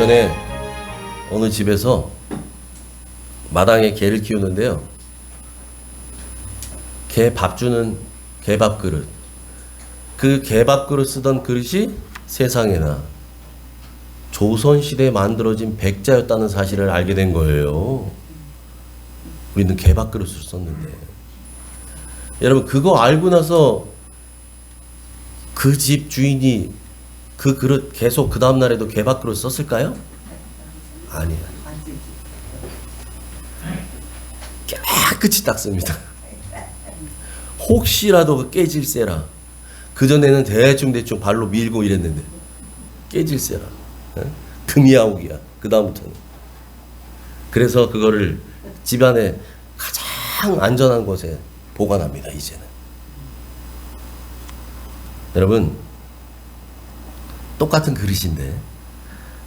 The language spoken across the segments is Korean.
예전에 어느 집에서 마당에 개를 키우는데요. 개 밥 주는 개밥 그릇. 그 개밥 그릇 쓰던 그릇이 세상에나 조선시대에 만들어진 백자였다는 사실을 알게 된 거예요. 우리는 개밥 그릇을 썼는데. 여러분, 그거 알고 나서 그 집 주인이 그 그릇 계속 그 다음날에도 개밥 그릇 썼을까요? 아니야. 깨끗이 닦습니다. 혹시라도 깨질세라. 그전에는 대충 발로 밀고 이랬는데 깨질세라. 금이아옥이야. 그 다음부터는. 그래서 그거를 집안에 가장 안전한 곳에 보관합니다. 이제는. 여러분, 똑같은 그릇인데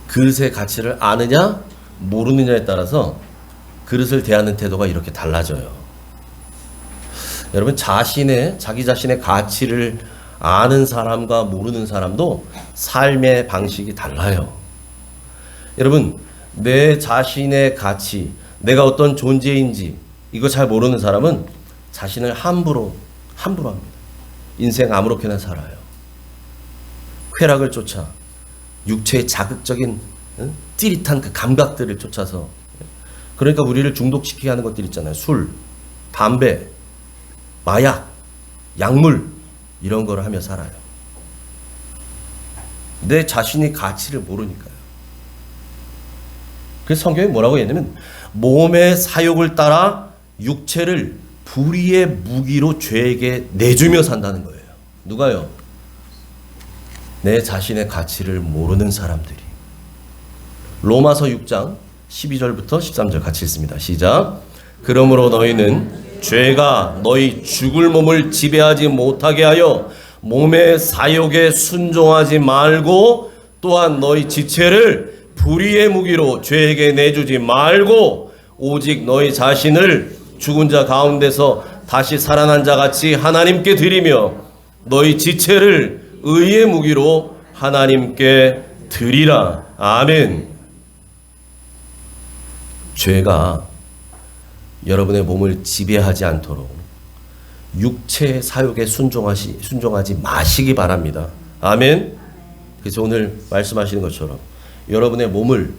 그릇의 가치를 아느냐 모르느냐에 따라서 그릇을 대하는 태도가 이렇게 달라져요. 여러분, 자기 자신의 가치를 아는 사람과 모르는 사람도 삶의 방식이 달라요. 여러분, 내 자신의 가치, 내가 어떤 존재인지 이거 잘 모르는 사람은 자신을 함부로 합니다. 인생 아무렇게나 살아요. 쾌락을 쫓아 육체의 자극적인 찌릿한 그 감각들을 쫓아서, 그러니까 우리를 중독시키게 하는 것들 있잖아요. 술, 담배, 마약, 약물 이런 거를 하며 살아요. 내 자신의 가치를 모르니까요. 그래서 성경이 뭐라고 했냐면 몸의 사욕을 따라 육체를 불의의 무기로 죄에게 내주며 산다는 거예요. 누가요? 내 자신의 가치를 모르는 사람들이. 로마서 6장 12절부터 13절 같이 읽습니다. 시작. 그러므로 너희는 죄가 너희 죽을 몸을 지배하지 못하게 하여 몸의 사욕에 순종하지 말고, 또한 너희 지체를 불의의 무기로 죄에게 내주지 말고, 오직 너희 자신을 죽은 자 가운데서 다시 살아난 자 같이 하나님께 드리며 너희 지체를 의의 무기로 하나님께 드리라. 아멘. 죄가 여러분의 몸을 지배하지 않도록 육체의 사욕에 순종하지 마시기 바랍니다. 아멘. 그래서 오늘 말씀하시는 것처럼 여러분의 몸을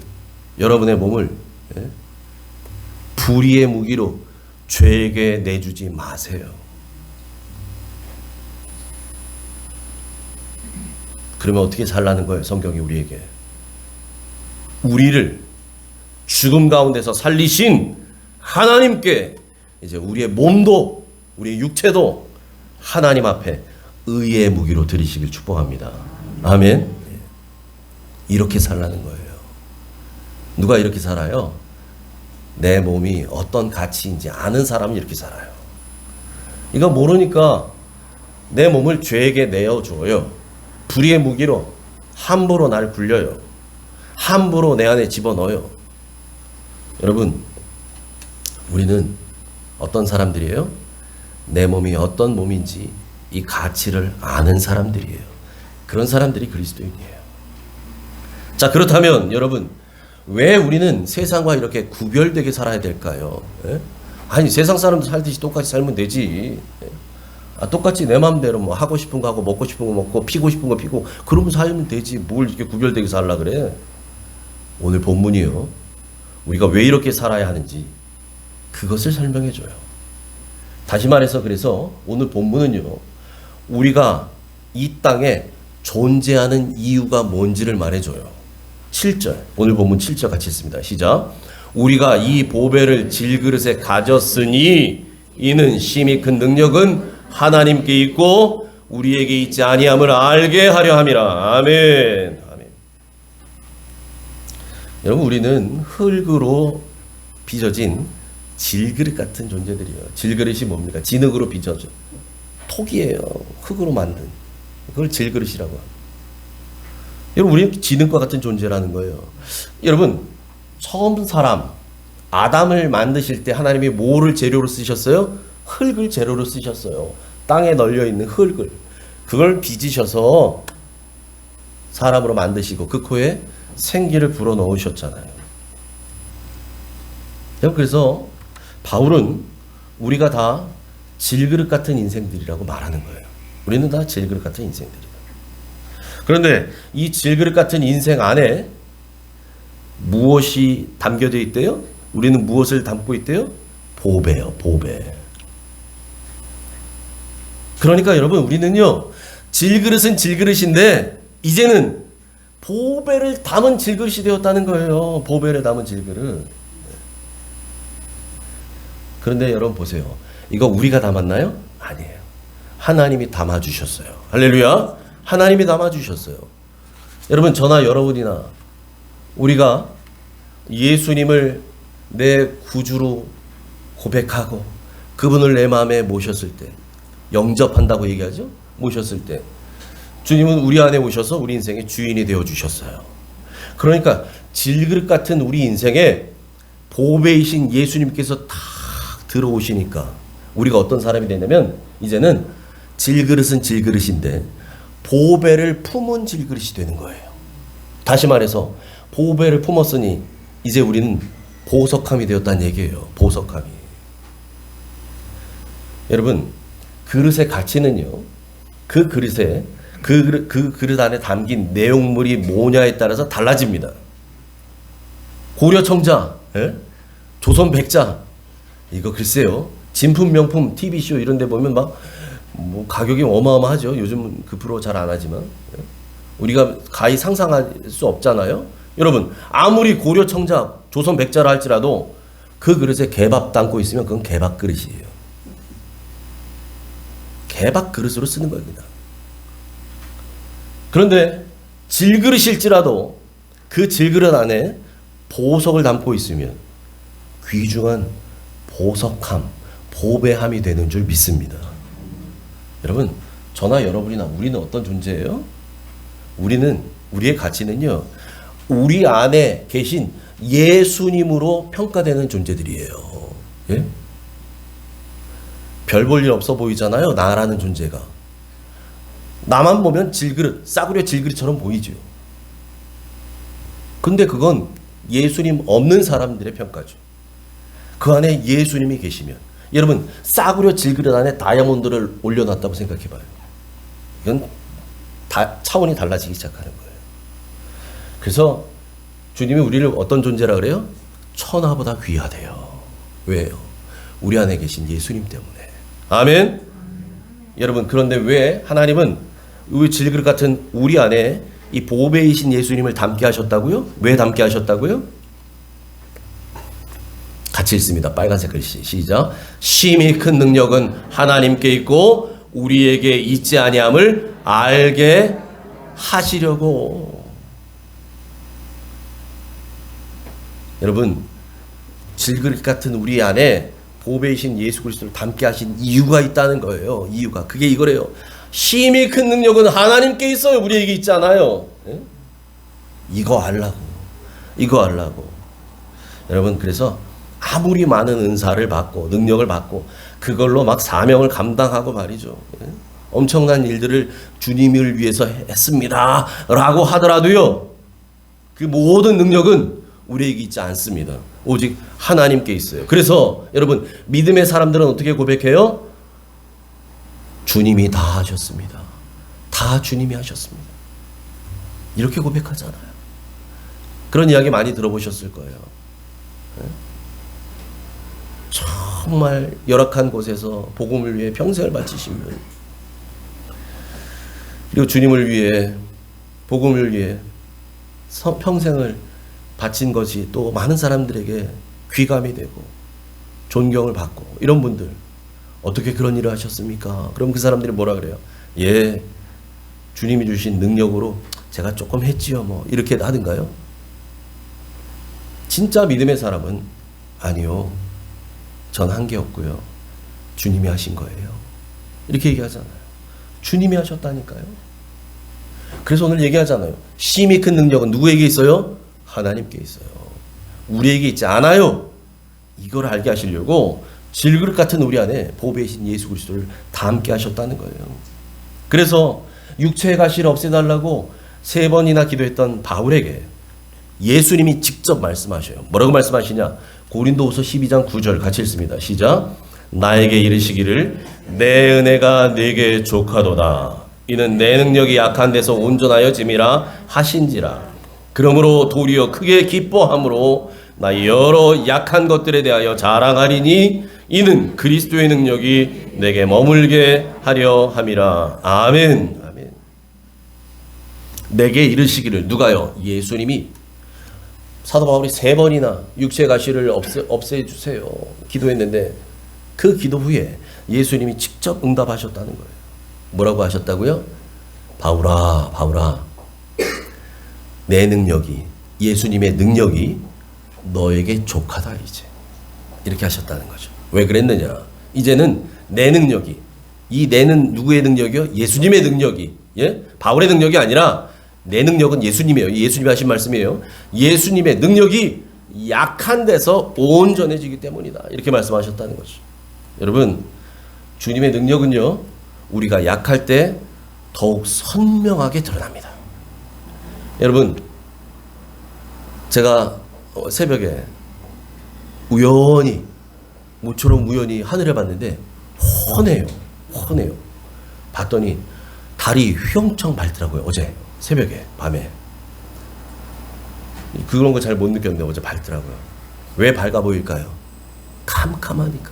불의의 무기로 죄에게 내주지 마세요. 그러면 어떻게 살라는 거예요? 성경이 우리에게 우리를 죽음 가운데서 살리신 하나님께 이제 우리의 몸도 우리의 육체도 하나님 앞에 의의 무기로 드리시길 축복합니다. 아멘. 이렇게 살라는 거예요. 누가 이렇게 살아요? 내 몸이 어떤 가치인지 아는 사람이 이렇게 살아요. 이거 모르니까 내 몸을 죄에게 내어줘요. 불의의 무기로 함부로 날 굴려요. 함부로 내 안에 집어넣어요. 여러분, 우리는 어떤 사람들이에요? 내 몸이 어떤 몸인지 이 가치를 아는 사람들이에요. 그런 사람들이 그리스도인이에요. 자, 그렇다면 여러분, 왜 우리는 세상과 이렇게 구별되게 살아야 될까요? 예? 아니, 세상 사람들 살듯이 똑같이 살면 되지. 똑같이 내 마음대로 뭐 하고 싶은 거 하고 먹고 싶은 거 먹고 피고 싶은 거 피고 그러면 살면 되지. 뭘 이렇게 구별되게 살라 그래? 오늘 본문이요, 우리가 왜 이렇게 살아야 하는지 그것을 설명해 줘요. 다시 말해서 그래서 오늘 본문은요, 우리가 이 땅에 존재하는 이유가 뭔지를 말해줘요. 7절, 오늘 본문 7절 같이 읽습니다. 시작. 우리가 이 보배를 질그릇에 가졌으니 이는 심히 큰 능력은 하나님께 있고 우리에게 있지 아니함을 알게 하려 함이라. 아멘. 아멘. 여러분, 우리는 흙으로 빚어진 질그릇 같은 존재들이에요. 질그릇이 뭡니까? 진흙으로 빚어져. 톡이에요. 흙으로 만든. 그걸 질그릇이라고 합니다. 여러분, 우리는 진흙과 같은 존재라는 거예요. 여러분, 처음 사람 아담을 만드실 때 하나님이 뭐를 재료로 쓰셨어요? 흙을 재료로 쓰셨어요. 땅에 널려있는 흙을. 그걸 빚으셔서 사람으로 만드시고 그 코에 생기를 불어넣으셨잖아요. 그래서 바울은 우리가 다 질그릇 같은 인생들이라고 말하는 거예요. 우리는 다 질그릇 같은 인생들이다. 그런데 이 질그릇 같은 인생 안에 무엇이 담겨져 있대요? 우리는 무엇을 담고 있대요? 보배요, 보배. 그러니까 여러분, 우리는요, 질그릇은 질그릇인데 이제는 보배를 담은 질그릇이 되었다는 거예요. 보배를 담은 질그릇. 그런데 여러분 보세요. 이거 우리가 담았나요? 아니에요. 하나님이 담아주셨어요. 할렐루야. 하나님이 담아주셨어요. 여러분, 저나 여러분이나 우리가 예수님을 내 구주로 고백하고 그분을 내 마음에 모셨을 때, 영접한다고 얘기하죠? 모셨을 때 주님은 우리 안에 오셔서 우리 인생의 주인이 되어주셨어요. 그러니까 질그릇 같은 우리 인생에 보배이신 예수님께서 탁 들어오시니까 우리가 어떤 사람이 되냐면 이제는 질그릇은 질그릇인데 보배를 품은 질그릇이 되는 거예요. 다시 말해서 보배를 품었으니 이제 우리는 보석함이 되었다는 얘기예요. 보석함이. 여러분, 그릇의 가치는요, 그 그릇에 그 그릇 안에 담긴 내용물이 뭐냐에 따라서 달라집니다. 고려 청자, 조선 백자, 이거 글쎄요, 진품 명품 TV쇼 이런 데 보면 막 뭐 가격이 어마어마하죠. 요즘 그 프로 잘 안 하지만 우리가 가히 상상할 수 없잖아요. 여러분, 아무리 고려 청자, 조선 백자라 할지라도 그 그릇에 개밥 담고 있으면 그건 개밥 그릇이에요. 개밥 그릇으로 쓰는 겁니다. 그런데 질그릇일지라도 그 질그릇 안에 보석을 담고 있으면 귀중한 보석함, 보배함이 되는 줄 믿습니다. 여러분, 저나 여러분이나 우리는 어떤 존재예요? 우리의 가치는요, 우리 안에 계신 예수님으로 평가되는 존재들이에요. 예? 별 볼 일 없어 보이잖아요, 나라는 존재가. 나만 보면 질그릇, 싸구려 질그릇처럼 보이죠. 근데 그건 예수님 없는 사람들의 평가죠. 그 안에 예수님이 계시면, 여러분, 싸구려 질그릇 안에 다이아몬드를 올려놨다고 생각해봐요. 이건 차원이 달라지기 시작하는 거예요. 그래서 주님이 우리를 어떤 존재라 그래요? 천하보다 귀하대요. 왜요? 우리 안에 계신 예수님 때문에. 아멘. 여러분, 그런데 왜 하나님은 우리 질그릇 같은 우리 안에 이 보배이신 예수님을 담게 하셨다고요? 왜 담게 하셨다고요? 같이 읽습니다. 빨간색 글씨 시작. 심히 큰 능력은 하나님께 있고 우리에게 있지 아니함을 알게 하시려고. 여러분, 질그릇 같은 우리 안에 보배이신 예수 그리스도를 담게 하신 이유가 있다는 거예요. 이유가. 그게 이거래요. 심히 큰 능력은 하나님께 있어요. 우리에게 있지 않아요. 이거 알라고. 이거 알라고. 여러분, 그래서 아무리 많은 은사를 받고 능력을 받고 그걸로 막 사명을 감당하고 말이죠. 엄청난 일들을 주님을 위해서 했습니다 라고 하더라도요, 그 모든 능력은 우리에게 있지 않습니다. 오직 하나님께 있어요. 그래서 여러분, 믿음의 사람들은 어떻게 고백해요? 주님이 다 하셨습니다. 다 주님이 하셨습니다. 이렇게 고백하잖아요. 그런 이야기 많이 들어보셨을 거예요. 정말 열악한 곳에서 복음을 위해 평생을 바치신 분, 그리고 주님을 위해, 복음을 위해 평생을 바친 것이 또 많은 사람들에게 귀감이 되고 존경을 받고, 이런 분들 어떻게 그런 일을 하셨습니까? 그럼 그 사람들이 뭐라 그래요? 예, 주님이 주신 능력으로 제가 조금 했지요, 뭐 이렇게 하든가요? 진짜 믿음의 사람은 아니요, 전 한 게 없고요, 주님이 하신 거예요, 이렇게 얘기하잖아요. 주님이 하셨다니까요. 그래서 오늘 얘기하잖아요. 심히 큰 능력은 누구에게 있어요? 하나님께 있어요. 우리에게 있지 않아요. 이걸 알게 하시려고 질그릇 같은 우리 안에 보배이신 예수 그리스도를 담게 하셨다는 거예요. 그래서 육체의 가시를 없애달라고 3번이나 기도했던 바울에게 예수님이 직접 말씀하셔요. 뭐라고 말씀하시냐? 고린도후서 12장 9절 같이 읽습니다. 시작. 나에게 이르시기를 내 은혜가 네게 족하도다. 이는 내 능력이 약한 데서 온전하여 짐이라 하신지라. 그러므로 도리어 크게 기뻐함으로 나 여러 약한 것들에 대하여 자랑하리니 이는 그리스도의 능력이 내게 머물게 하려 함이라. 아멘. 아멘. 내게 이르시기를 누가요? 예수님이 사도 바울이 3번이나 육체 가시를 없애주세요 기도했는데 그 기도 후에 예수님이 직접 응답하셨다는 거예요. 뭐라고 하셨다고요? 바울아, 바울아, 내 능력이, 예수님의 능력이 너에게 족하다 이제. 이렇게 하셨다는 거죠. 왜 그랬느냐? 이제는 내 능력이, 이 내는 누구의 능력이요? 예수님의 능력이, 예? 바울의 능력이 아니라 내 능력은 예수님이에요. 예수님이 하신 말씀이에요. 예수님의 능력이 약한 데서 온전해지기 때문이다. 이렇게 말씀하셨다는 거죠. 여러분, 주님의 능력은요, 우리가 약할 때 더욱 선명하게 드러납니다. 여러분, 제가 새벽에 우연히, 모처럼 우연히 하늘을 봤는데 훤해요. 훤해요. 봤더니 달이 휘엄청 밝더라고요. 어제 새벽에, 밤에. 그런 거 잘 못 느꼈는데 어제 밝더라고요. 왜 밝아 보일까요? 캄캄하니까.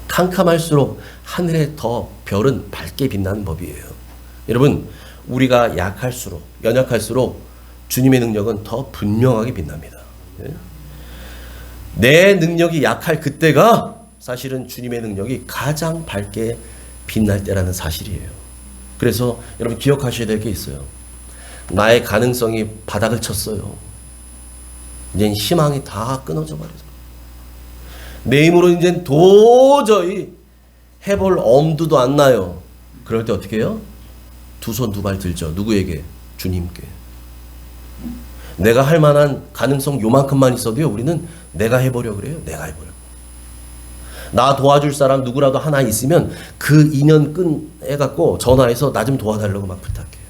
캄캄할수록 하늘에 더 별은 밝게 빛나는 법이에요. 여러분, 우리가 약할수록, 연약할수록 주님의 능력은 더 분명하게 빛납니다. 내 능력이 약할 그때가 사실은 주님의 능력이 가장 밝게 빛날 때라는 사실이에요. 그래서 여러분 기억하셔야 될 게 있어요. 나의 가능성이 바닥을 쳤어요. 이제 희망이 다 끊어져 버려서 내 힘으로 이제 도저히 해볼 엄두도 안 나요. 그럴 때 어떻게 해요? 두 손 두 발 들죠. 누구에게? 주님께. 내가 할 만한 가능성 요만큼만 있어도요, 우리는 내가 해보려 그래요. 내가 해보려. 나 도와줄 사람 누구라도 하나 있으면 그 인연 해갖고 전화해서 나 좀 도와달라고 막 부탁해요.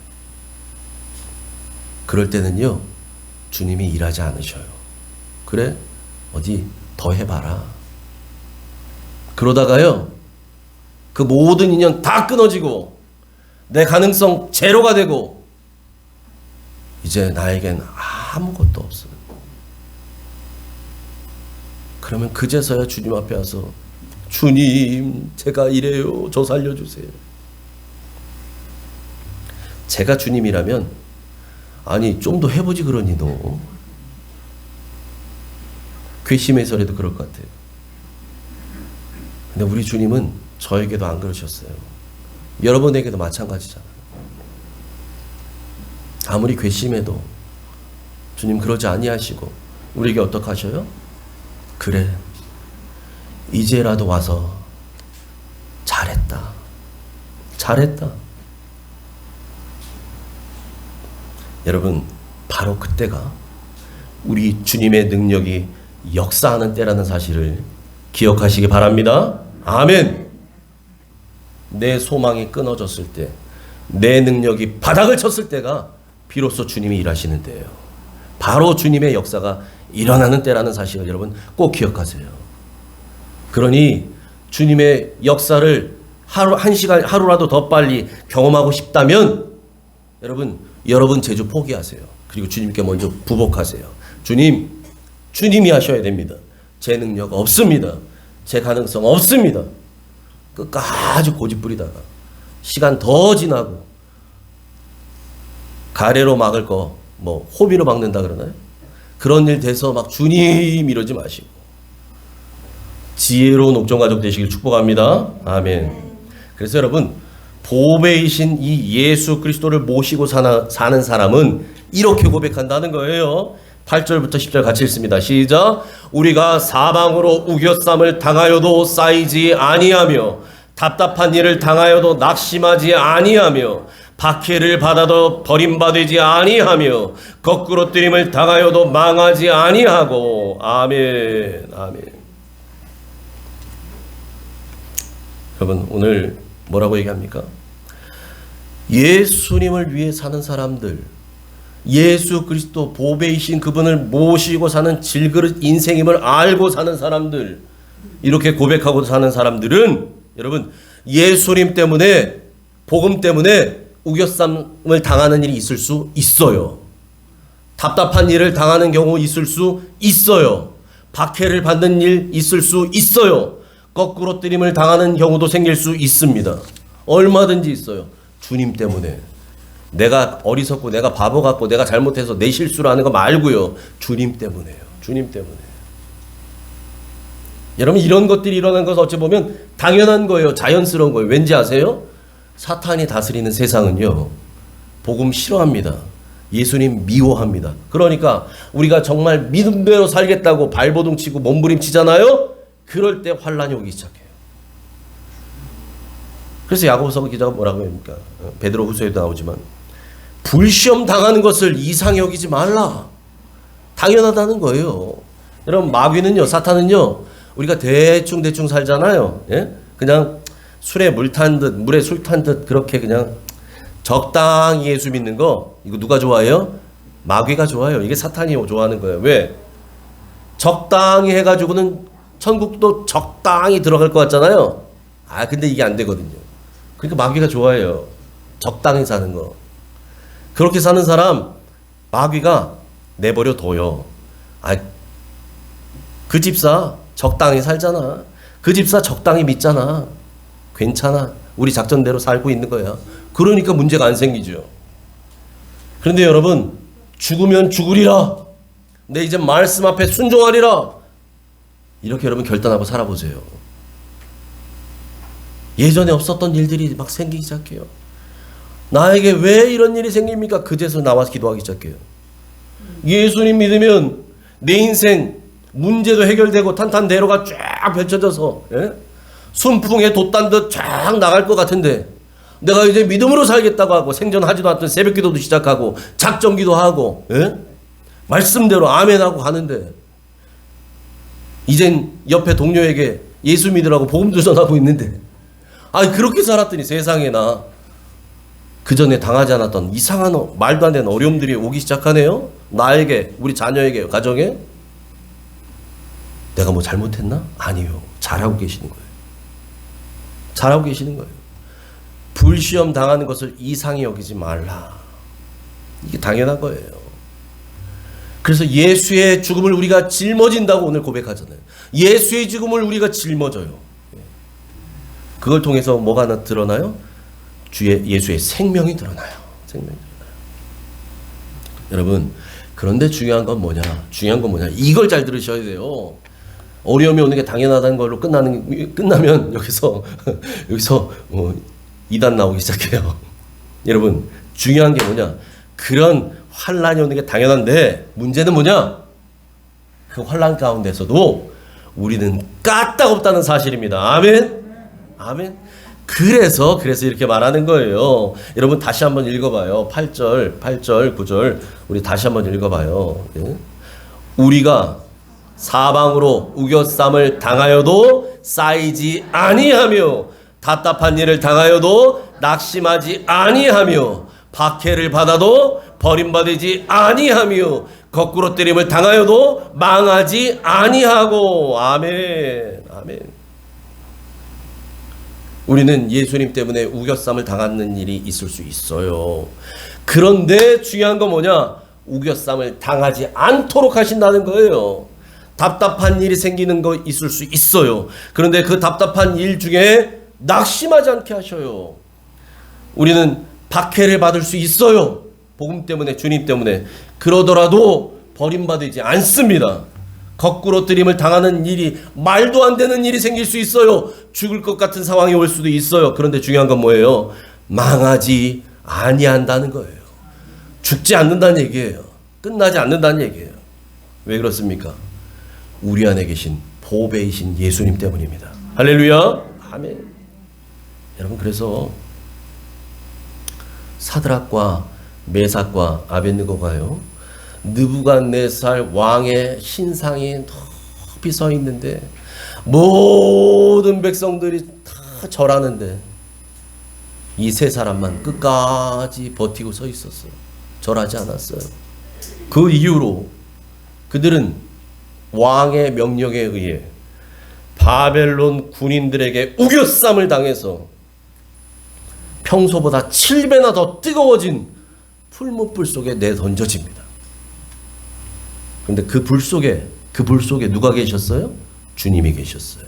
그럴 때는요, 주님이 일하지 않으셔요. 그래? 어디 더 해봐라. 그러다가요, 그 모든 인연 다 끊어지고 내 가능성 제로가 되고 이제 나에겐 아무것도 없어요. 그러면 그제서야 주님 앞에 와서 주님, 제가 이래요. 저 살려주세요. 제가 주님이라면 아니 좀 더 해보지 그러니 너. 괘씸해서라도 그럴 것 같아요. 근데 우리 주님은 저에게도 안 그러셨어요. 여러분에게도 마찬가지잖아요. 아무리 괘씸해도 주님 그러지 아니하시고 우리에게 어떻게 하셔요? 그래, 이제라도 와서 잘했다. 잘했다. 여러분, 바로 그때가 우리 주님의 능력이 역사하는 때라는 사실을 기억하시기 바랍니다. 아멘. 내 소망이 끊어졌을 때, 내 능력이 바닥을 쳤을 때가 비로소 주님이 일하시는 때예요. 바로 주님의 역사가 일어나는 때라는 사실을 여러분 꼭 기억하세요. 그러니 주님의 역사를 하루라도 더 빨리 경험하고 싶다면 여러분 제주 포기하세요. 그리고 주님께 먼저 부복하세요. 주님, 주님이 하셔야 됩니다. 제 능력 없습니다. 제 가능성 없습니다. 끝까지 고집부리다가 시간 더 지나고 가래로 막을 거 호미로 막는다 그러나요? 그런 일 돼서 막 주님 이러지 마시고 지혜로운 옥정가족 되시길 축복합니다. 아멘. 그래서 여러분, 보배이신 이 예수 그리스도를 모시고 사는 사람은 이렇게 고백한다는 거예요. 8절부터 10절 같이 읽습니다. 시작. 우리가 사방으로 우겨쌈을 당하여도 쌓이지 아니하며 답답한 일을 당하여도 낙심하지 아니하며 박해를 받아도 버림받지 아니하며 거꾸로 뜨림을 당하여도 망하지 아니하고. 아멘. 아멘. 여러분, 오늘 뭐라고 얘기합니까? 예수님을 위해 사는 사람들, 예수 그리스도 보배이신 그분을 모시고 사는 질그릇 인생임을 알고 사는 사람들, 이렇게 고백하고 사는 사람들은 여러분 예수님 때문에, 복음 때문에 우겨쌈을 당하는 일이 있을 수 있어요. 답답한 일을 당하는 경우 있을 수 있어요. 박해를 받는 일 있을 수 있어요. 거꾸로 뜨림을 당하는 경우도 생길 수 있습니다. 얼마든지 있어요. 주님 때문에. 내가 어리석고 내가 바보 같고 내가 잘못해서 내 실수로 하는 거 말고요. 주님 때문에요. 주님 때문에. 여러분 이런 것들이 일어나는 것은 어찌 보면 당연한 거예요. 자연스러운 거예요. 왠지 아세요? 사탄이 다스리는 세상은요, 복음 싫어합니다. 예수님 미워합니다. 그러니까 우리가 정말 믿음대로 살겠다고 발버둥 치고 몸부림치잖아요. 그럴 때 환란이 오기 시작해요. 그래서 야고보서 기자가 뭐라고 합니까? 베드로 후서에도 나오지만 불시험 당하는 것을 이상히 여기지 말라. 당연하다는 거예요. 여러분 마귀는요, 사탄은요, 우리가 대충 살잖아요. 예? 그냥 술에 물 탄 듯, 물에 술 탄 듯 그렇게 그냥 적당히 예수 믿는 거, 이거 누가 좋아해요? 마귀가 좋아해요. 이게 사탄이 좋아하는 거예요. 왜? 적당히 해가지고는 천국도 적당히 들어갈 것 같잖아요. 아, 근데 이게 안 되거든요. 그러니까 마귀가 좋아해요. 적당히 사는 거. 그렇게 사는 사람 마귀가 내버려 둬요. 아, 그 집사 적당히 살잖아. 그 집사 적당히 믿잖아. 괜찮아. 우리 작전대로 살고 있는 거야. 그러니까 문제가 안 생기죠. 그런데 여러분, 죽으면 죽으리라. 내 이제 말씀 앞에 순종하리라. 이렇게 여러분 결단하고 살아보세요. 예전에 없었던 일들이 막 생기기 시작해요. 나에게 왜 이런 일이 생깁니까? 그제서 나와서 기도하기 시작해요. 예수님 믿으면 내 인생 문제도 해결되고 탄탄대로가 쫙 펼쳐져서, 예? 순풍에 돛단 듯 쫙 나갈 것 같은데, 내가 이제 믿음으로 살겠다고 하고 생전하지도 않던 새벽기도도 시작하고 작정기도 하고, 예? 말씀대로 아멘하고 가는데, 이젠 옆에 동료에게 예수 믿으라고 복음도 전하고 있는데, 아니 그렇게 살았더니 세상에나 그전에 당하지 않았던 이상한 말도 안 되는 어려움들이 오기 시작하네요. 나에게, 우리 자녀에게, 가정에. 내가 뭐 잘못했나? 아니요. 잘하고 계시는 거예요. 잘하고 계시는 거예요. 불시험 당하는 것을 이상히 여기지 말라. 이게 당연한 거예요. 그래서 예수의 죽음을 우리가 짊어진다고 오늘 고백하잖아요. 예수의 죽음을 우리가 짊어져요. 그걸 통해서 뭐가 드러나요? 예수의 생명이 드러나요. 생명이 드러나요. 여러분, 그런데 중요한 건 뭐냐? 이걸 잘 들으셔야 돼요. 어려움이 오는 게 당연하다는 걸로 끝나면 여기서 2단 나오기 시작해요. 여러분, 중요한 게 뭐냐? 그런 환란이 오는 게 당연한데 문제는 뭐냐? 그 환란 가운데서도 우리는 까딱없다는 사실입니다. 아멘. 아멘. 그래서 이렇게 말하는 거예요. 여러분 다시 한번 읽어봐요. 8절, 9절 우리 다시 한번 읽어봐요. 예? 우리가 사방으로 우겨쌈을 당하여도 쌓이지 아니하며 답답한 일을 당하여도 낙심하지 아니하며 박해를 받아도 버림받지 아니하며 거꾸로 때림을 당하여도 망하지 아니하고. 아멘. 아멘. 우리는 예수님 때문에 우겨쌈을 당하는 일이 있을 수 있어요. 그런데 중요한 건 뭐냐? 우겨쌈을 당하지 않도록 하신다는 거예요. 답답한 일이 생기는 거 있을 수 있어요. 그런데 그 답답한 일 중에 낙심하지 않게 하셔요. 우리는 박해를 받을 수 있어요. 복음 때문에, 주님 때문에. 그러더라도 버림받지 않습니다. 거꾸로 뜨림을 당하는 일이, 말도 안 되는 일이 생길 수 있어요. 죽을 것 같은 상황이 올 수도 있어요. 그런데 중요한 건 뭐예요? 망하지 아니한다는 거예요. 죽지 않는다는 얘기예요. 끝나지 않는다는 얘기예요. 왜 그렇습니까? 우리 안에 계신 보배이신 예수님 때문입니다. 할렐루야. 아멘. 여러분, 그래서 사드락과 메삭과 아벳느고가요, 느부갓네살 왕의 신상이 높이 서 있는데 모든 백성들이 다 절하는데 이 세 사람만 끝까지 버티고 서 있었어요. 절하지 않았어요. 그 이후로 그들은 왕의 명령에 의해 바벨론 군인들에게 우겨쌈을 당해서 평소보다 7배나 더 뜨거워진 풀무불 속에 내던져집니다. 그런데 그 불 속에 누가 계셨어요? 주님이 계셨어요.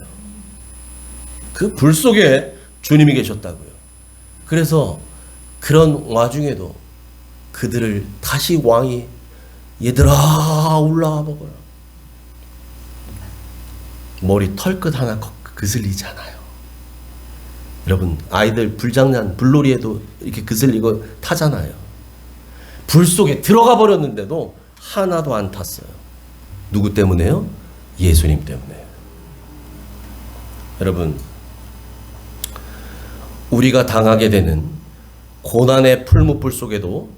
그 불 속에 주님이 계셨다고요. 그래서 그런 와중에도 그들을 다시 왕이 얘들아 올라와 먹어라. 머리 털끝 하나 그슬리지 않아요. 여러분 아이들 불장난 불놀이에도 이렇게 그슬리고 타잖아요. 불 속에 들어가 버렸는데도 하나도 안 탔어요. 누구 때문에요? 예수님 때문에. 여러분 우리가 당하게 되는 고난의 풀무불 속에도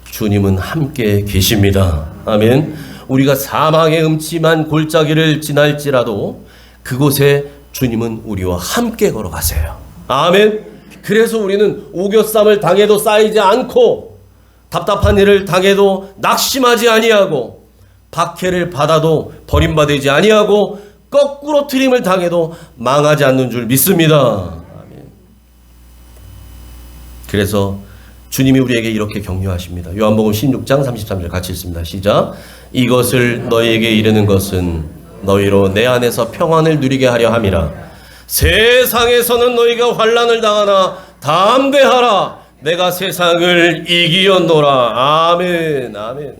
주님은 함께 계십니다. 아멘. 우리가 사망의 음침한 골짜기를 지날지라도 그곳에 주님은 우리와 함께 걸어가세요. 아멘. 그래서 우리는 오겨쌈을 당해도 쌓이지 않고 답답한 일을 당해도 낙심하지 아니하고 박해를 받아도 버림받지 아니하고 거꾸로 트림을 당해도 망하지 않는 줄 믿습니다. 아멘. 그래서 주님이 우리에게 이렇게 격려하십니다. 요한복음 16장 33절 같이 읽습니다. 시작. 이것을 너희에게 이르는 것은 너희로 내 안에서 평안을 누리게 하려 함이라. 세상에서는 너희가 환난을 당하나 담대하라. 내가 세상을 이기었노라. 아멘. 아멘.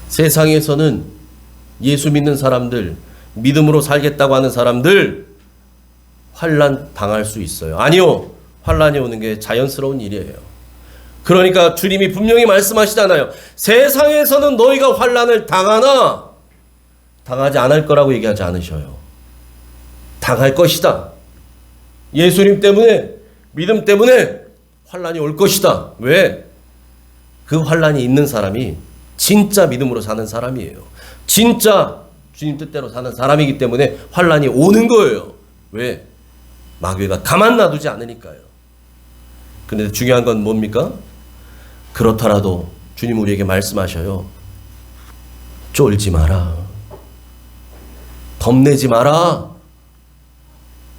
세상에서는 예수 믿는 사람들, 믿음으로 살겠다고 하는 사람들 환난 당할 수 있어요. 아니요. 환난이 오는 게 자연스러운 일이에요. 그러니까 주님이 분명히 말씀하시잖아요. 세상에서는 너희가 환난을 당하나 당하지 않을 거라고 얘기하지 않으셔요. 당할 것이다. 예수님 때문에, 믿음 때문에 환난이 올 것이다. 왜? 그 환난이 있는 사람이 진짜 믿음으로 사는 사람이에요. 진짜 주님 뜻대로 사는 사람이기 때문에 환난이 오는 거예요. 왜? 마귀가 가만 놔두지 않으니까요. 그런데 중요한 건 뭡니까? 그렇더라도 주님 우리에게 말씀하셔요. 쫄지 마라. 겁내지 마라.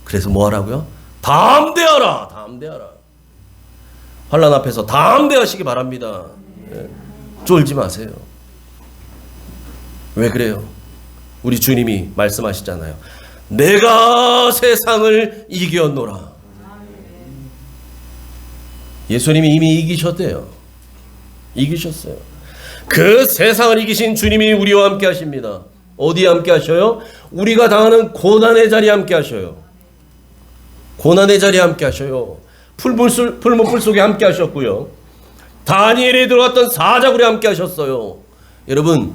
그래서 뭐 하라고요? 담대하라. 담대하라. 환난 앞에서 담대하시기 바랍니다. 쫄지 마세요. 왜 그래요? 우리 주님이 말씀하시잖아요. 내가 세상을 이겼노라. 예수님이 이미 이기셨대요. 이기셨어요. 그 세상을 이기신 주님이 우리와 함께 하십니다. 어디에 함께 하셔요? 우리가 당하는 고난의 자리에 함께 하셔요. 고난의 자리에 함께 하셔요. 풀무불 속에 함께 하셨고요. 다니엘이 들어갔던 사자굴에 함께 하셨어요. 여러분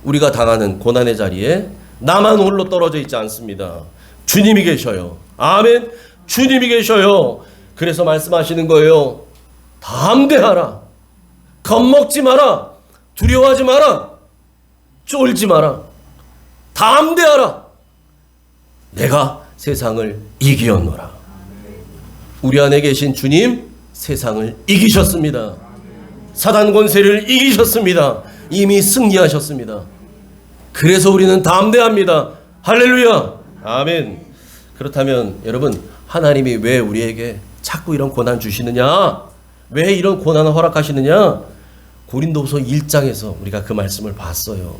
우리가 당하는 고난의 자리에 나만 홀로 떨어져 있지 않습니다. 주님이 계셔요. 아멘. 주님이 계셔요. 그래서 말씀하시는 거예요. 담대하라. 겁먹지 마라. 두려워하지 마라. 쫄지 마라. 담대하라. 내가 세상을 이기었노라. 우리 안에 계신 주님 세상을 이기셨습니다. 사단 권세를 이기셨습니다. 이미 승리하셨습니다. 그래서 우리는 담대합니다. 할렐루야. 아멘. 그렇다면 여러분 하나님이 왜 우리에게 자꾸 이런 고난 주시느냐? 왜 이런 고난을 허락하시느냐? 고린도후서 1장에서 우리가 그 말씀을 봤어요.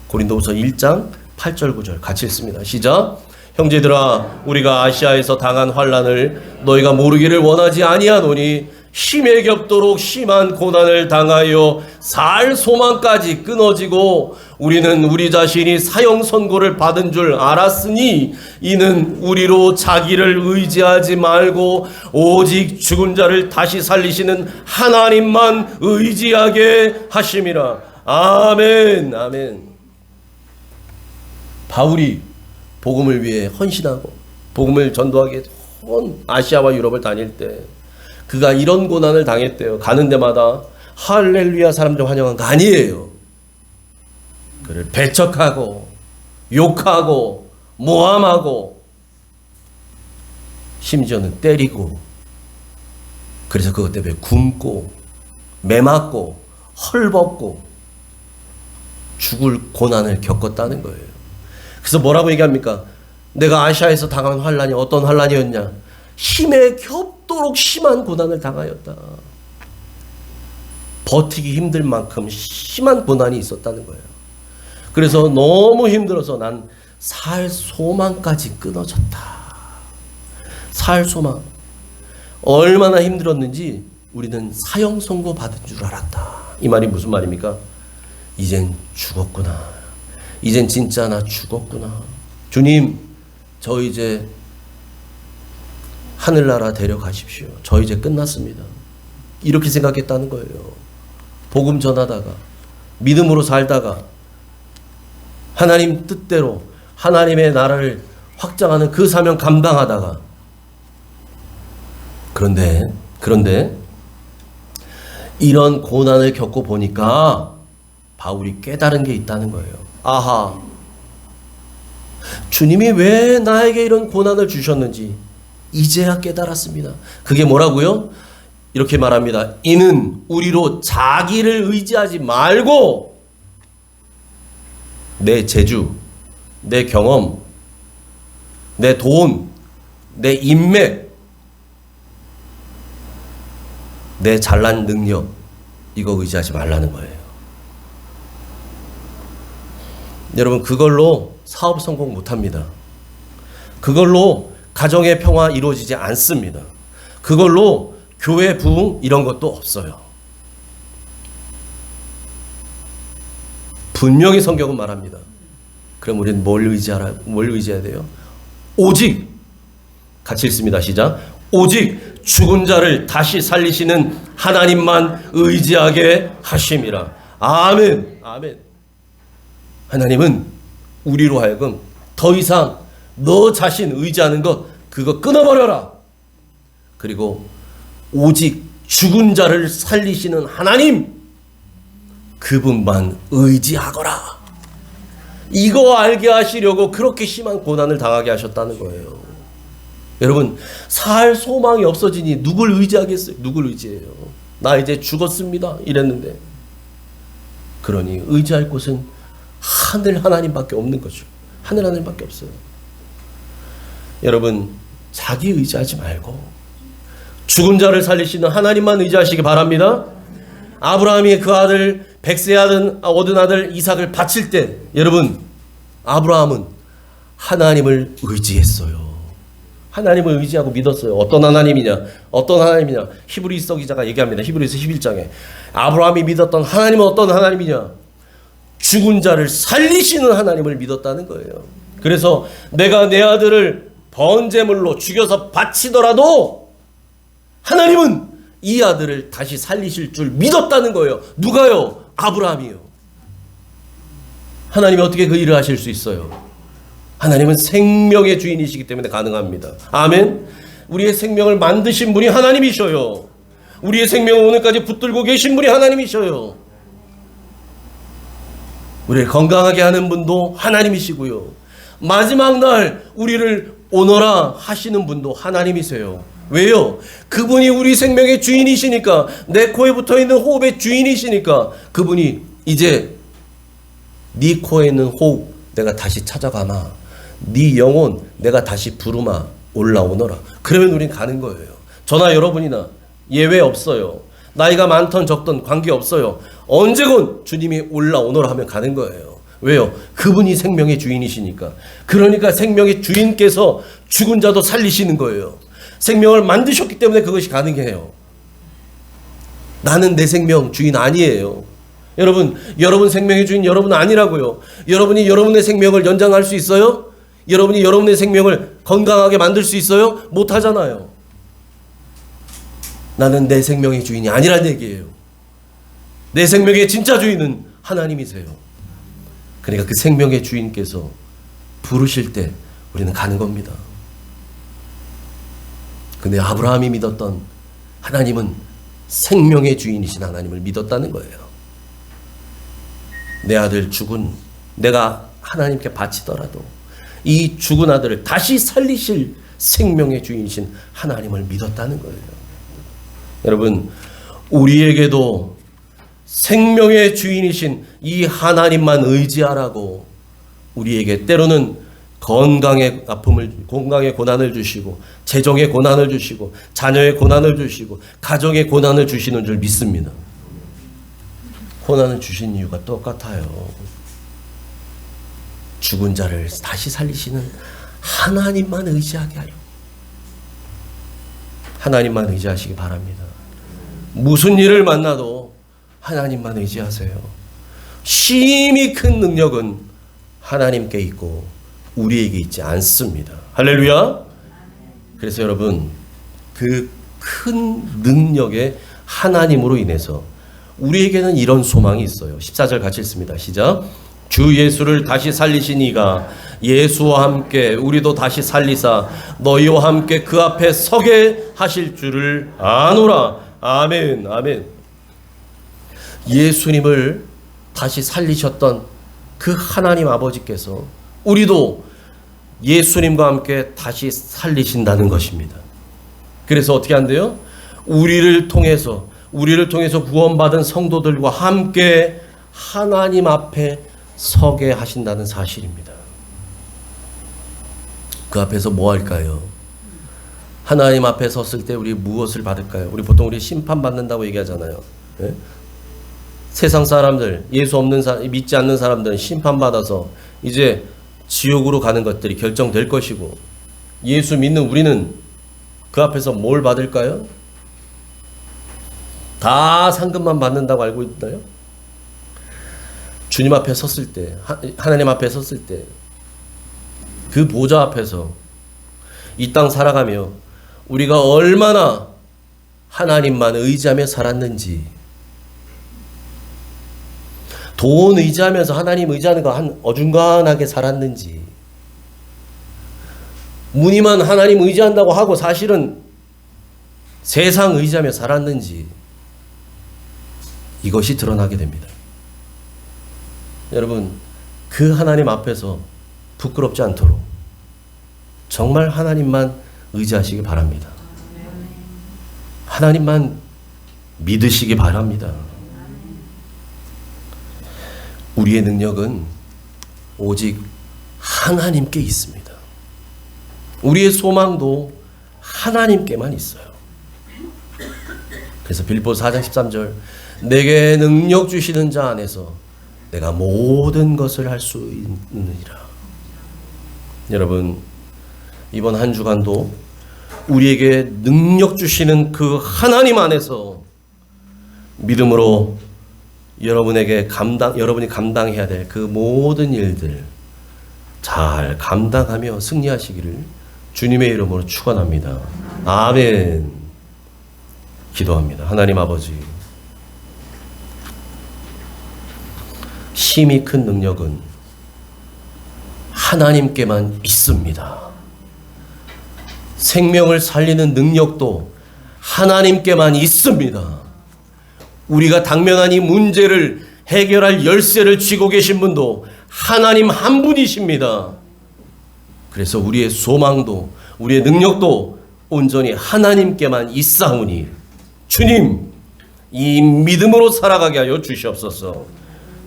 고린도후서 1장 8절 9절 같이 읽습니다. 시작. 형제들아 우리가 아시아에서 당한 환난을 너희가 모르기를 원하지 아니하노니 힘에 겹도록 심한 고난을 당하여 살 소망까지 끊어지고 우리는 우리 자신이 사형 선고를 받은 줄 알았으니 이는 우리로 자기를 의지하지 말고 오직 죽은 자를 다시 살리시는 하나님만 의지하게 하심이라. 아멘. 아멘. 바울이 복음을 위해 헌신하고 복음을 전도하기 위해 온 아시아와 유럽을 다닐 때 그가 이런 고난을 당했대요. 가는 데마다 할렐루야 사람들 환영한 거 아니에요. 그를 배척하고 욕하고 모함하고 심지어는 때리고 그래서 그것 때문에 굶고 매맞고 헐벗고 죽을 고난을 겪었다는 거예요. 그래서 뭐라고 얘기합니까? 내가 아시아에서 당한 환란이 어떤 환란이었냐? 힘에 겹도록 심한 고난을 당하였다. 버티기 힘들 만큼 심한 고난이 있었다는 거예요. 그래서 너무 힘들어서 난 살 소망까지 끊어졌다. 살 소망. 얼마나 힘들었는지 우리는 사형 선고 받은 줄 알았다. 이 말이 무슨 말입니까? 이젠 죽었구나. 이젠 진짜 나 죽었구나. 주님, 저 이제 하늘나라 데려가십시오. 저 이제 끝났습니다. 이렇게 생각했다는 거예요. 복음 전하다가 믿음으로 살다가 하나님 뜻대로 하나님의 나라를 확장하는 그 사명 감당하다가 그런데 이런 고난을 겪고 보니까 바울이 깨달은 게 있다는 거예요. 아하, 주님이 왜 나에게 이런 고난을 주셨는지 이제야 깨달았습니다. 그게 뭐라고요? 이렇게 말합니다. 이는 우리로 자기를 의지하지 말고 내 재주, 내 경험, 내 돈, 내 인맥, 내 잘난 능력, 이거 의지하지 말라는 거예요. 여러분, 그걸로 사업 성공 못합니다. 그걸로 가정의 평화 이루어지지 않습니다. 그걸로 교회 부흥 이런 것도 없어요. 분명히 성경은 말합니다. 그럼 우리는 뭘 의지해야 돼요? 오직, 같이 읽습니다. 시작. 오직 죽은 자를 다시 살리시는 하나님만 의지하게 하심이라. 아멘. 아멘. 하나님은 우리로 하여금 더 이상 너 자신 의지하는 것 그거 끊어버려라. 그리고 오직 죽은 자를 살리시는 하나님 그분만 의지하거라. 이거 알게 하시려고 그렇게 심한 고난을 당하게 하셨다는 거예요. 여러분, 살 소망이 없어지니 누굴 의지하겠어요? 누굴 의지해요? 나 이제 죽었습니다 이랬는데. 그러니 의지할 곳은 하늘 하나님밖에 없는 거죠. 하늘 하나님밖에 없어요. 여러분, 자기 의지하지 말고 죽은 자를 살리시는 하나님만 의지하시기 바랍니다. 아브라함이 그 아들, 백세 얻은 아들 이삭을 바칠 때 여러분, 아브라함은 하나님을 의지했어요. 하나님을 의지하고 믿었어요. 어떤 하나님이냐? 어떤 하나님이냐? 히브리서 기자가 얘기합니다. 히브리서 11장에 아브라함이 믿었던 하나님은 어떤 하나님이냐? 죽은 자를 살리시는 하나님을 믿었다는 거예요. 그래서 내가 내 아들을 번제물로 죽여서 바치더라도 하나님은 이 아들을 다시 살리실 줄 믿었다는 거예요. 누가요? 아브라함이요. 하나님이 어떻게 그 일을 하실 수 있어요? 하나님은 생명의 주인이시기 때문에 가능합니다. 아멘. 우리의 생명을 만드신 분이 하나님이셔요. 우리의 생명을 오늘까지 붙들고 계신 분이 하나님이셔요. 우리를 건강하게 하는 분도 하나님이시고요. 마지막 날 우리를 오너라 하시는 분도 하나님이세요. 왜요? 그분이 우리 생명의 주인이시니까, 내 코에 붙어있는 호흡의 주인이시니까 그분이 이제 네 코에 있는 호흡 내가 다시 찾아가마, 네 영혼 내가 다시 부르마, 올라오너라. 그러면 우린 가는 거예요. 저나 여러분이나 예외 없어요. 나이가 많던 적던 관계없어요. 언제건 주님이 올라오너라 하면 가는 거예요. 왜요? 그분이 생명의 주인이시니까. 그러니까 생명의 주인께서 죽은 자도 살리시는 거예요. 생명을 만드셨기 때문에 그것이 가능해요. 나는 내 생명 주인 아니에요. 여러분 생명의 주인 여러분 아니라고요. 여러분이 여러분의 생명을 연장할 수 있어요? 여러분이 여러분의 생명을 건강하게 만들 수 있어요? 못하잖아요. 나는 내 생명의 주인이 아니란 얘기예요. 내 생명의 진짜 주인은 하나님이세요. 그러니까 그 생명의 주인께서 부르실 때 우리는 가는 겁니다. 근데 아브라함이 믿었던 하나님은 생명의 주인이신 하나님을 믿었다는 거예요. 내 아들 죽은 내가 하나님께 바치더라도 이 죽은 아들을 다시 살리실 생명의 주인이신 하나님을 믿었다는 거예요. 여러분, 우리에게도 생명의 주인이신 이 하나님만 의지하라고 우리에게 때로는 건강의 고난을 주시고, 재정의 고난을 주시고, 자녀의 고난을 주시고, 가정의 고난을 주시는 줄 믿습니다. 고난을 주신 이유가 똑같아요. 죽은 자를 다시 살리시는 하나님만 의지하게 하려. 하나님만 의지하시기 바랍니다. 무슨 일을 만나도 하나님만 의지하세요. 심히 큰 능력은 하나님께 있고 우리에게 있지 않습니다. 할렐루야. 그래서 여러분, 그 큰 능력의 하나님으로 인해서 우리에게는 이런 소망이 있어요. 14절 같이 읽습니다. 시작. 주 예수를 다시 살리신 이가 예수와 함께 우리도 다시 살리사 너희와 함께 그 앞에 서게 하실 줄을 아노라. 아멘. 아멘. 예수님을 다시 살리셨던 그 하나님 아버지께서 우리도 예수님과 함께 다시 살리신다는 것입니다. 그래서 어떻게 한대요? 우리를 통해서 구원받은 성도들과 함께 하나님 앞에 서게 하신다는 사실입니다. 그 앞에서 뭐 할까요? 하나님 앞에 섰을 때 우리 무엇을 받을까요? 우리 보통 심판받는다고 얘기하잖아요. 네? 세상 사람들, 예수 없는 사람, 믿지 않는 사람들은 심판받아서 이제 지옥으로 가는 것들이 결정될 것이고, 예수 믿는 우리는 그 앞에서 뭘 받을까요? 다 상급만 받는다고 알고 있나요? 주님 앞에 섰을 때, 하나님 앞에 섰을 때, 그 보좌 앞에서 이 땅 살아가며 우리가 얼마나 하나님만 의지하며 살았는지, 돈 의지하면서 하나님 의지하는 거 어중간하게 살았는지, 무늬만 하나님 의지한다고 하고 사실은 세상 의지하며 살았는지, 이것이 드러나게 됩니다. 여러분, 그 하나님 앞에서 부끄럽지 않도록 정말 하나님만 의지하시기 바랍니다. 하나님만 믿으시기 바랍니다. 우리의 능력은 오직 하나님께 있습니다. 우리의 소망도 하나님께만 있어요. 그래서 빌립보서 4장 13절, 내게 능력 주시는 자 안에서 내가 모든 것을 할 수 있느니라. 여러분, 이번 한 주간도 우리에게 능력 주시는 그 하나님 안에서 믿음으로 여러분이 감당해야 될 그 모든 일들 잘 감당하며 승리하시기를 주님의 이름으로 축원합니다. 아멘. 기도합니다. 하나님 아버지, 심히 큰 능력은 하나님께만 있습니다. 생명을 살리는 능력도 하나님께만 있습니다. 우리가 당면한 이 문제를 해결할 열쇠를 쥐고 계신 분도 하나님 한 분이십니다. 그래서 우리의 소망도 우리의 능력도 온전히 하나님께만 있사오니 주님, 이 믿음으로 살아가게 하여 주시옵소서.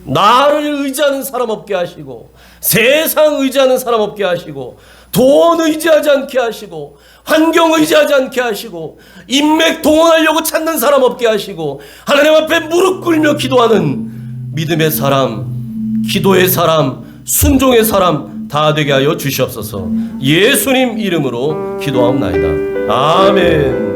나를 의지하는 사람 없게 하시고, 세상 의지하는 사람 없게 하시고, 돈 의지하지 않게 하시고, 환경 의지하지 않게 하시고, 인맥 동원하려고 찾는 사람 없게 하시고, 하나님 앞에 무릎 꿇며 기도하는 믿음의 사람, 기도의 사람, 순종의 사람 다 되게 하여 주시옵소서. 예수님 이름으로 기도하옵나이다. 아멘.